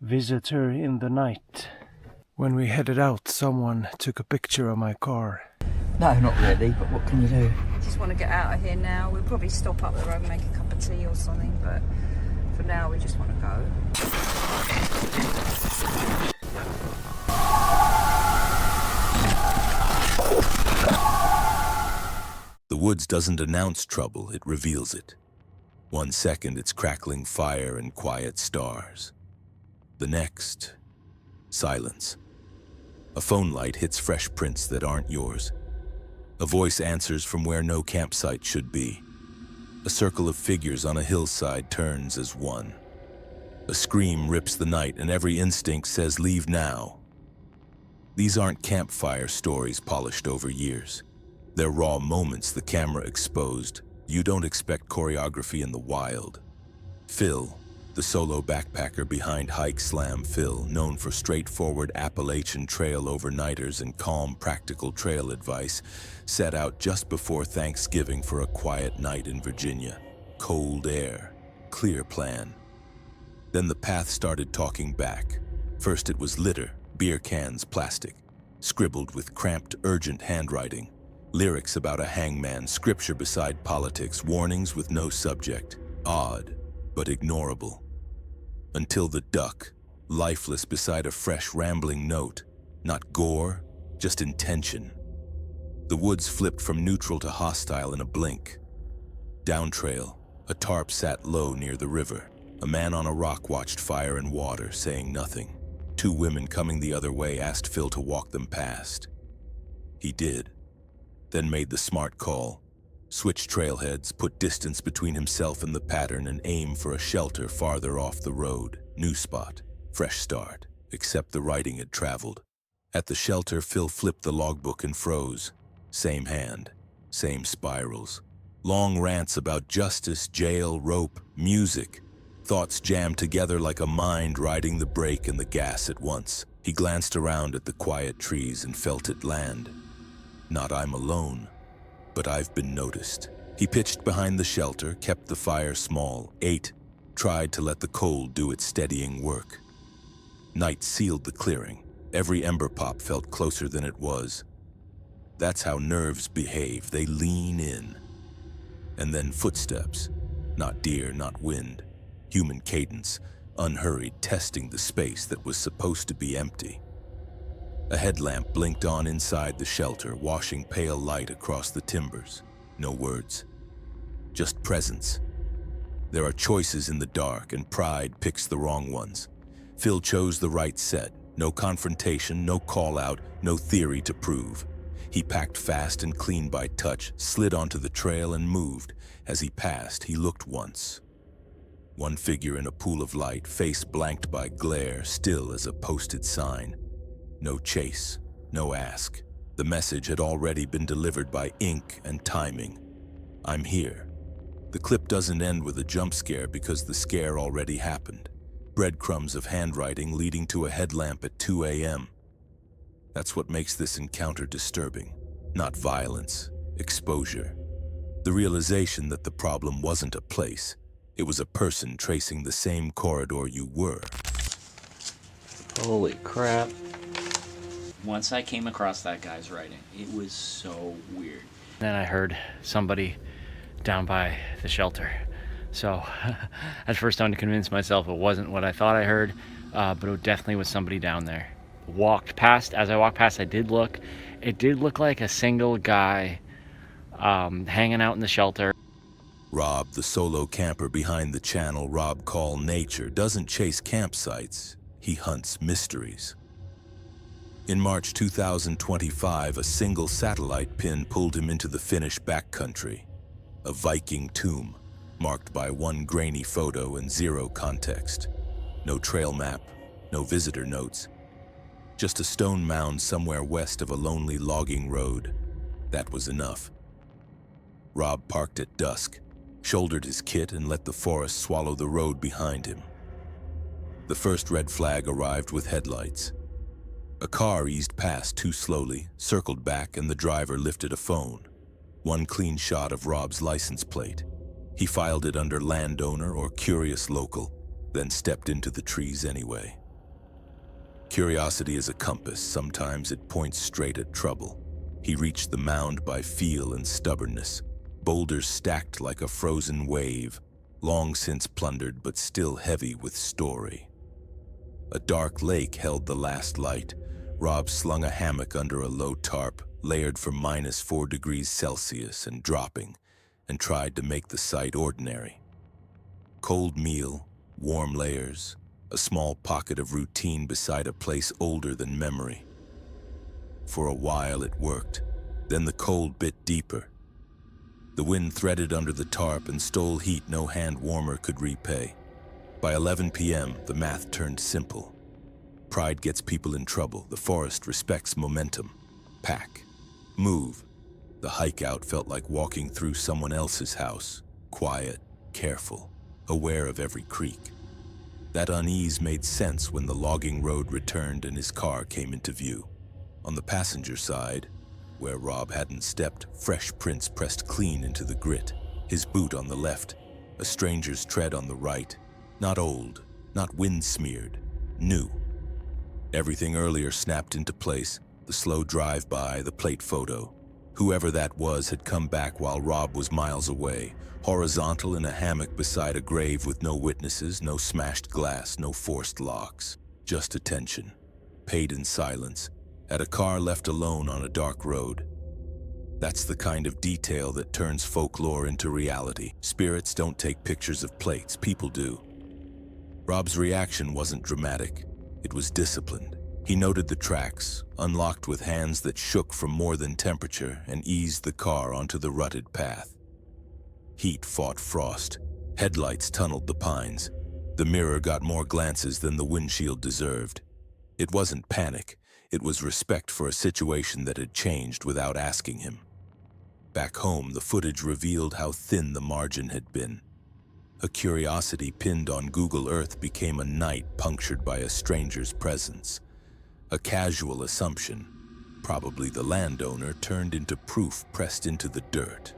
visitor in the night. When we headed out, someone took a picture of my car. No, not really, but what can you do? Just want to get out of here now. We'll probably stop up the road and make a cup of tea or something, but for now we just want to go. The woods doesn't announce trouble, it reveals it. 1 second it's crackling fire and quiet stars. The next, silence. A phone light hits fresh prints that aren't yours. A voice answers from where no campsite should be. A circle of figures on a hillside turns as one. A scream rips the night and every instinct says, "Leave now." These aren't campfire stories polished over years. They're raw moments the camera exposed. You don't expect choreography in the wild. Phil, the solo backpacker behind Hike Slam Phil, known for straightforward Appalachian Trail overnighters and calm, practical trail advice, set out just before Thanksgiving for a quiet night in Virginia. Cold air, clear plan. Then the path started talking back. First it was litter, beer cans, plastic, scribbled with cramped, urgent handwriting. Lyrics about a hangman, scripture beside politics, warnings with no subject. Odd, but ignorable. Until the duck, lifeless beside a fresh, rambling note. Not gore, just intention. The woods flipped from neutral to hostile in a blink. Down trail, a tarp sat low near the river. A man on a rock watched fire and water, saying nothing. 2 women coming the other way asked Phil to walk them past. He did. Then made the smart call. Switched trailheads, put distance between himself and the pattern, and aim for a shelter farther off the road. New spot, fresh start, except the writing had traveled. At the shelter, Phil flipped the logbook and froze. Same hand, same spirals. Long rants about justice, jail, rope, music. Thoughts jammed together like a mind riding the brake and the gas at once. He glanced around at the quiet trees and felt it land. Not I'm alone, but I've been noticed. He pitched behind the shelter, kept the fire small, ate, tried to let the cold do its steadying work. Night sealed the clearing. Every ember pop felt closer than it was. That's how nerves behave, they lean in. And then footsteps, not deer, not wind. Human cadence, unhurried, testing the space that was supposed to be empty. A headlamp blinked on inside the shelter, washing pale light across the timbers. No words, just presence. There are choices in the dark, and pride picks the wrong ones. Phil chose the right set. No confrontation, no call-out, no theory to prove. He packed fast and clean by touch, slid onto the trail and moved. As he passed, he looked once. One figure in a pool of light, face blanked by glare, still as a posted sign. No chase, no ask. The message had already been delivered by ink and timing. I'm here. The clip doesn't end with a jump scare because the scare already happened. Breadcrumbs of handwriting leading to a headlamp at 2 a.m. That's what makes this encounter disturbing. Not violence, exposure. The realization that the problem wasn't a place. It was a person tracing the same corridor you were. Holy crap. Once I came across that guy's writing, it was so weird. Then I heard somebody down by the shelter. So at first I had to convince myself it wasn't what I thought I heard, but it definitely was somebody down there. As I walked past, I did look. It did look like a single guy hanging out in the shelter. Rob, the solo camper behind the channel Rob call nature, doesn't chase campsites, he hunts mysteries. In March 2025, a single satellite pin pulled him into the Finnish backcountry. A Viking tomb, marked by one grainy photo and zero context. No trail map, no visitor notes. Just a stone mound somewhere west of a lonely logging road. That was enough. Rob parked at dusk, shouldered his kit and let the forest swallow the road behind him. The first red flag arrived with headlights. A car eased past too slowly, circled back, and the driver lifted a phone. One clean shot of Rob's license plate. He filed it under landowner or curious local, then stepped into the trees anyway. Curiosity is a compass. Sometimes it points straight at trouble. He reached the mound by feel and stubbornness. Boulders stacked like a frozen wave, long since plundered but still heavy with story. A dark lake held the last light. Rob slung a hammock under a low tarp, layered for -4 degrees Celsius and dropping, and tried to make the sight ordinary. Cold meal, warm layers, a small pocket of routine beside a place older than memory. For a while it worked, then the cold bit deeper. The wind threaded under the tarp and stole heat no hand warmer could repay. By 11 p.m., the math turned simple. Pride gets people in trouble. The forest respects momentum. Pack. Move. The hike out felt like walking through someone else's house. Quiet, careful, aware of every creak. That unease made sense when the logging road returned and his car came into view. On the passenger side, where Rob hadn't stepped, fresh prints pressed clean into the grit. His boot on the left, a stranger's tread on the right. Not old, not wind-smeared, new. Everything earlier snapped into place, the slow drive-by, the plate photo. Whoever that was had come back while Rob was miles away, horizontal in a hammock beside a grave with no witnesses, no smashed glass, no forced locks. Just attention, paid in silence, at a car left alone on a dark road. That's the kind of detail that turns folklore into reality. Spirits don't take pictures of plates, people do. Rob's reaction wasn't dramatic, it was disciplined. He noted the tracks, unlocked with hands that shook from more than temperature, and eased the car onto the rutted path. Heat fought frost. Headlights tunneled the pines. The mirror got more glances than the windshield deserved. It wasn't panic, it was respect for a situation that had changed without asking him. Back home, the footage revealed how thin the margin had been. A curiosity pinned on Google Earth became a night punctured by a stranger's presence. A casual assumption, probably the landowner, turned into proof pressed into the dirt.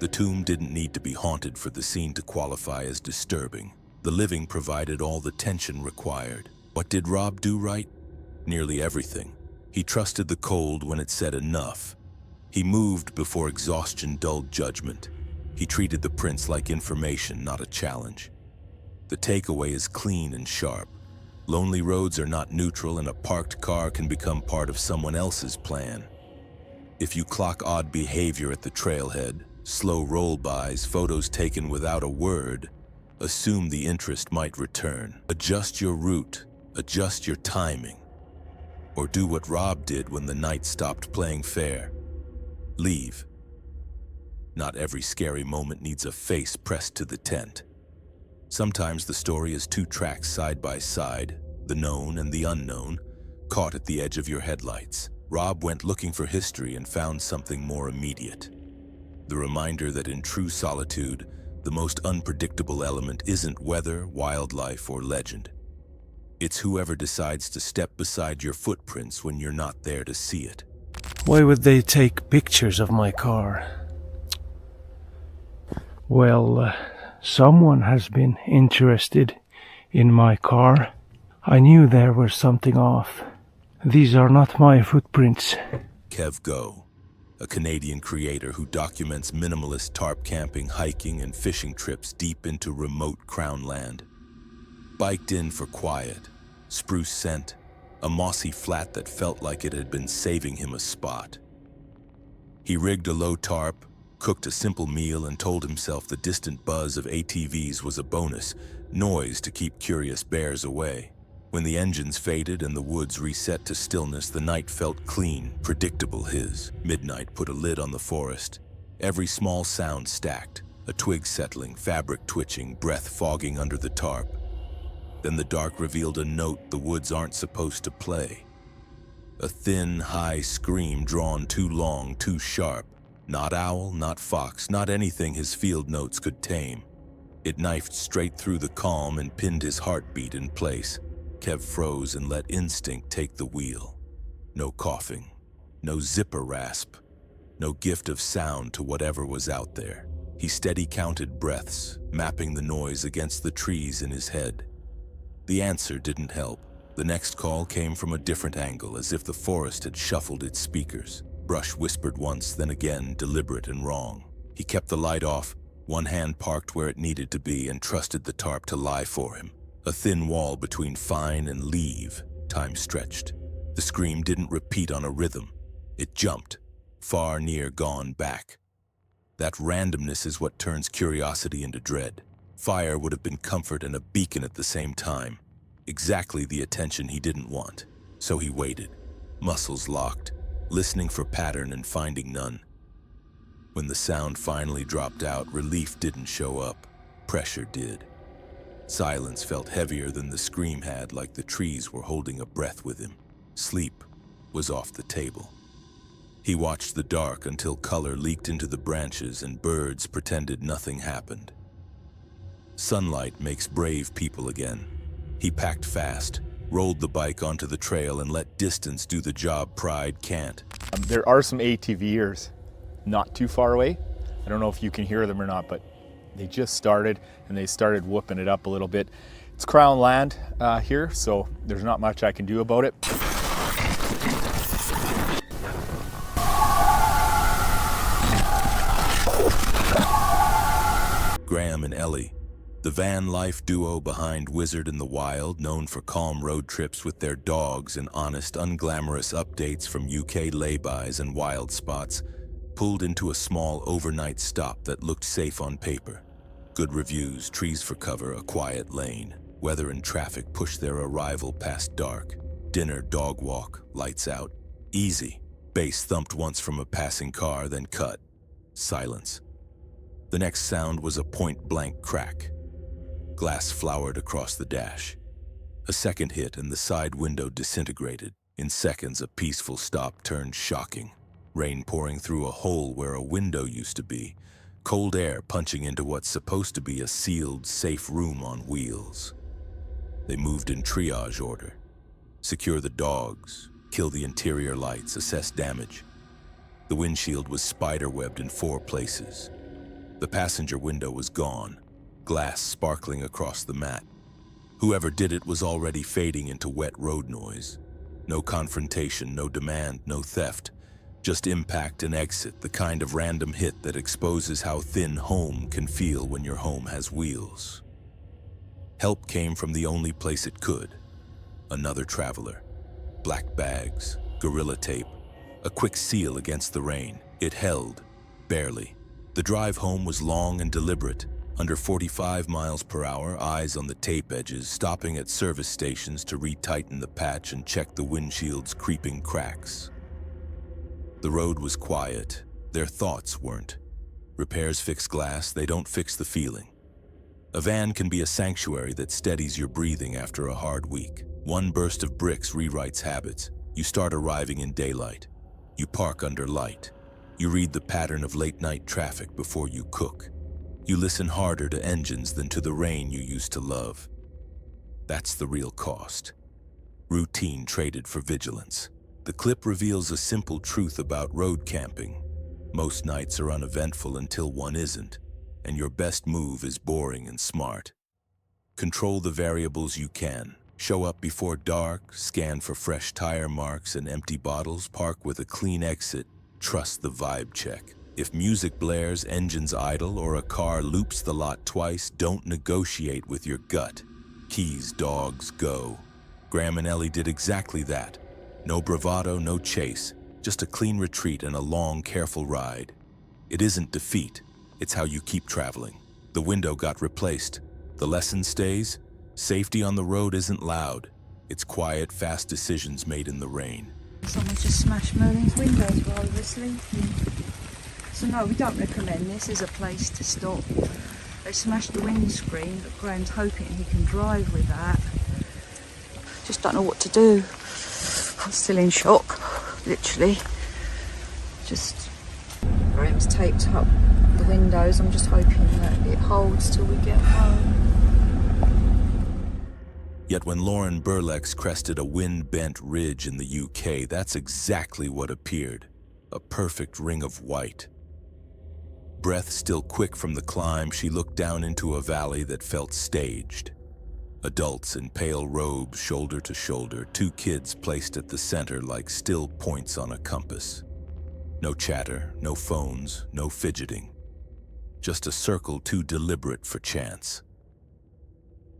The tomb didn't need to be haunted for the scene to qualify as disturbing. The living provided all the tension required. What did Rob do right? Nearly everything. He trusted the cold when it said enough. He moved before exhaustion dulled judgment. He treated the prints like information, not a challenge. The takeaway is clean and sharp. Lonely roads are not neutral, and a parked car can become part of someone else's plan. If you clock odd behavior at the trailhead, slow roll-bys, photos taken without a word, assume the interest might return. Adjust your route, adjust your timing. Or do what Rob did when the night stopped playing fair. Leave. Not every scary moment needs a face pressed to the tent. Sometimes the story is two tracks side by side, the known and the unknown, caught at the edge of your headlights. Rob went looking for history and found something more immediate. The reminder that in true solitude, the most unpredictable element isn't weather, wildlife, or legend. It's whoever decides to step beside your footprints when you're not there to see it. Why would they take pictures of my car? Well, someone has been interested in my car. I knew there was something off. These are not my footprints. Kev Go, a Canadian creator who documents minimalist tarp camping, hiking, and fishing trips deep into remote Crown land. Biked in for quiet, spruce scent, a mossy flat that felt like it had been saving him a spot. He rigged a low tarp, cooked a simple meal, and told himself the distant buzz of ATVs was a bonus, noise to keep curious bears away. When the engines faded and the woods reset to stillness, the night felt clean, predictable his. Midnight put a lid on the forest. Every small sound stacked, a twig settling, fabric twitching, breath fogging under the tarp. Then the dark revealed a note the woods aren't supposed to play. A thin, high scream drawn too long, too sharp. Not owl, not fox, not anything his field notes could tame. It knifed straight through the calm and pinned his heartbeat in place. Kev froze and let instinct take the wheel. No coughing, no zipper rasp, no gift of sound to whatever was out there. He steady counted breaths, mapping the noise against the trees in his head. The answer didn't help. The next call came from a different angle, as if the forest had shuffled its speakers. Brush whispered once, then again, deliberate and wrong. He kept the light off, one hand parked where it needed to be, and trusted the tarp to lie for him. A thin wall between fine and leave. Time stretched. The scream didn't repeat on a rhythm. It jumped. Far, near, gone, back. That randomness is what turns curiosity into dread. Fire would have been comfort and a beacon at the same time. Exactly the attention he didn't want. So he waited, muscles locked, listening for pattern and finding none. When the sound finally dropped out, relief didn't show up. Pressure did. Silence felt heavier than the scream had, like the trees were holding a breath with him. Sleep was off the table. He watched the dark until color leaked into the branches and birds pretended nothing happened. Sunlight makes brave people again. He packed fast, rolled the bike onto the trail, and let distance do the job pride can't. There are some ATVers not too far away. I don't know if you can hear them or not, but they just started and they started whooping it up a little bit. It's Crown land here, so there's not much I can do about it. Graeme and Ellie, the van life duo behind Wizard in the Wild, known for calm road trips with their dogs and honest, unglamorous updates from UK laybys and wild spots, pulled into a small overnight stop that looked safe on paper. Good reviews, trees for cover, a quiet lane. Weather and traffic pushed their arrival past dark. Dinner, dog walk, lights out. Easy. Bass thumped once from a passing car, then cut. Silence. The next sound was a point-blank crack. Glass flowered across the dash. A second hit and the side window disintegrated. In seconds, a peaceful stop turned shocking. Rain pouring through a hole where a window used to be. Cold air punching into what's supposed to be a sealed, safe room on wheels. They moved in triage order. Secure the dogs, kill the interior lights, assess damage. The windshield was spider-webbed in 4 places. The passenger window was gone, glass sparkling across the mat. Whoever did it was already fading into wet road noise. No confrontation, no demand, no theft. Just impact and exit, the kind of random hit that exposes how thin home can feel when your home has wheels. Help came from the only place it could. Another traveler. Black bags, gorilla tape, a quick seal against the rain. It held, barely. The drive home was long and deliberate. Under 45 miles per hour, eyes on the tape edges, stopping at service stations to retighten the patch and check the windshield's creeping cracks. The road was quiet. Their thoughts weren't. Repairs fix glass, they don't fix the feeling. A van can be a sanctuary that steadies your breathing after a hard week. One burst of bricks rewrites habits. You start arriving in daylight. You park under light. You read the pattern of late-night traffic before you cook. You listen harder to engines than to the rain you used to love. That's the real cost. Routine traded for vigilance. The clip reveals a simple truth about road camping. Most nights are uneventful until one isn't, and your best move is boring and smart. Control the variables you can. Show up before dark, scan for fresh tire marks and empty bottles, park with a clean exit, trust the vibe check. If music blares, engines idle, or a car loops the lot twice, don't negotiate with your gut. Keys, dogs, go. Graeme and Ellie did exactly that. No bravado, no chase, just a clean retreat and a long, careful ride. It isn't defeat, it's how you keep traveling. The window got replaced. The lesson stays. Safety on the road isn't loud. It's quiet, fast decisions made in the rain. Someone just smashed Merlin's windows while we were sleeping. So no, we don't recommend this as a place to stop. They smashed the windscreen, but Graham's hoping he can drive with that. Just don't know what to do. I'm still in shock, literally. Just Graham's taped up the windows. I'm just hoping that it holds till we get home. Yet when Lauren Burlex crested a wind-bent ridge in the UK, that's exactly what appeared. A perfect ring of white. Breath still quick from the climb, she looked down into a valley that felt staged. Adults in pale robes, shoulder to shoulder, two kids placed at the center like still points on a compass. No chatter, no phones, no fidgeting. Just a circle too deliberate for chance.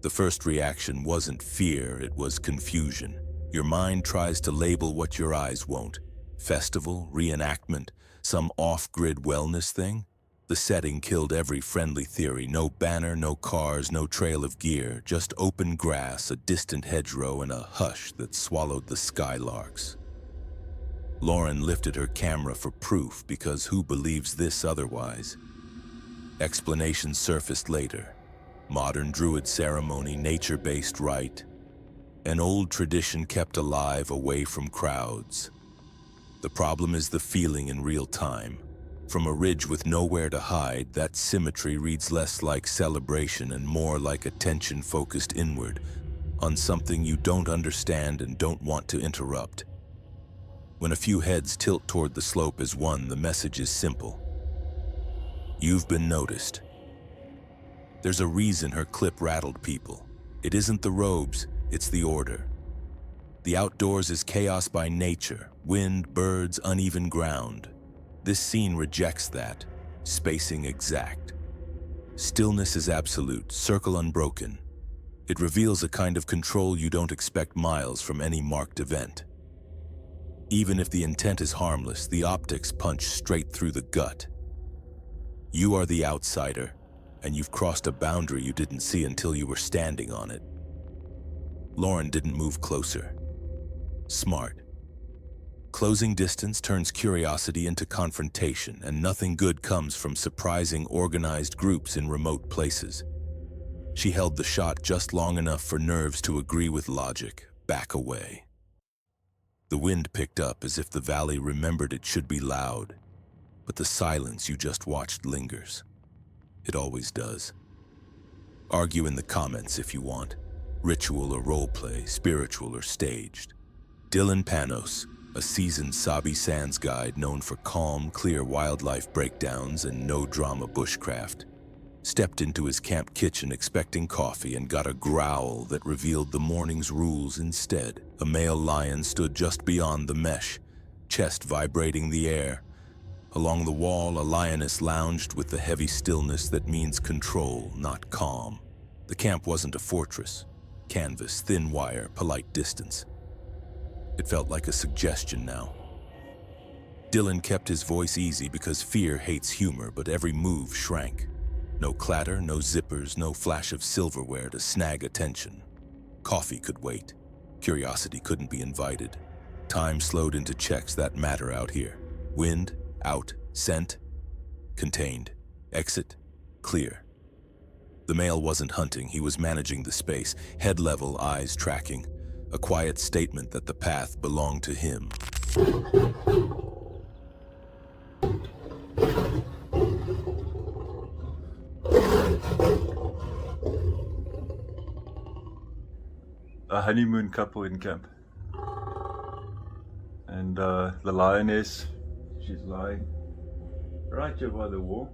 The first reaction wasn't fear, it was confusion. Your mind tries to label what your eyes won't. Festival, reenactment, some off-grid wellness thing? The setting killed every friendly theory. No banner, no cars, no trail of gear. Just open grass, a distant hedgerow, and a hush that swallowed the skylarks. Lauren lifted her camera for proof, because who believes this otherwise? Explanations surfaced later. Modern druid ceremony, nature-based rite. An old tradition kept alive away from crowds. The problem is the feeling in real time. From a ridge with nowhere to hide, that symmetry reads less like celebration and more like attention focused inward, on something you don't understand and don't want to interrupt. When a few heads tilt toward the slope as one, the message is simple. You've been noticed. There's a reason her clip rattled people. It isn't the robes, it's the order. The outdoors is chaos by nature, wind, birds, uneven ground. This scene rejects that, spacing exact. Stillness is absolute, circle unbroken. It reveals a kind of control you don't expect miles from any marked event. Even if the intent is harmless, the optics punch straight through the gut. You are the outsider, and you've crossed a boundary you didn't see until you were standing on it. Lauren didn't move closer. Smart. Closing distance turns curiosity into confrontation, and nothing good comes from surprising organized groups in remote places. She held the shot just long enough for nerves to agree with logic, back away. The wind picked up as if the valley remembered it should be loud, but the silence you just watched lingers. It always does. Argue in the comments if you want. Ritual or roleplay, spiritual or staged. Dylan Panos, a seasoned Sabi Sands guide known for calm, clear wildlife breakdowns and no-drama bushcraft, stepped into his camp kitchen expecting coffee and got a growl that revealed the morning's rules instead. A male lion stood just beyond the mesh, chest vibrating the air. Along the wall, a lioness lounged with the heavy stillness that means control, not calm. The camp wasn't a fortress. Canvas, thin wire, polite distance. It felt like a suggestion now. Dylan kept his voice easy because fear hates humor, but every move shrank. No clatter, no zippers, no flash of silverware to snag attention. Coffee could wait. Curiosity couldn't be invited. Time slowed into checks that matter out here. Wind, out, scent, contained, exit, clear. The male wasn't hunting, he was managing the space, head level, eyes tracking. A quiet statement that the path belonged to him. A honeymoon couple in camp. And the lioness, she's lying right here by the wall.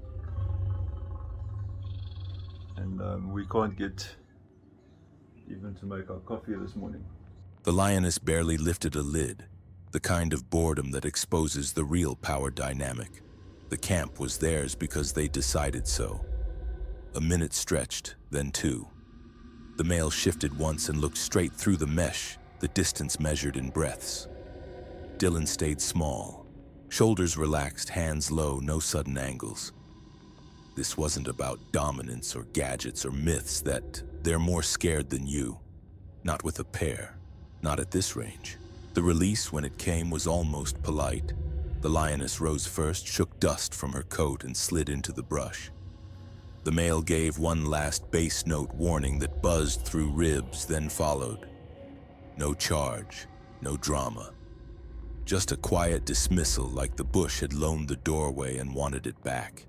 And we can't get even to make our coffee this morning. The lioness barely lifted a lid, the kind of boredom that exposes the real power dynamic. The camp was theirs because they decided so. A minute stretched, then two. The male shifted once and looked straight through the mesh, the distance measured in breaths. Dylan stayed small, shoulders relaxed, hands low, no sudden angles. This wasn't about dominance or gadgets or myths that they're more scared than you. Not with a pair. Not at this range. The release, when it came, was almost polite. The lioness rose first, shook dust from her coat, and slid into the brush. The male gave one last bass note warning that buzzed through ribs, then followed. No charge, no drama. Just a quiet dismissal, like the bush had loaned the doorway and wanted it back.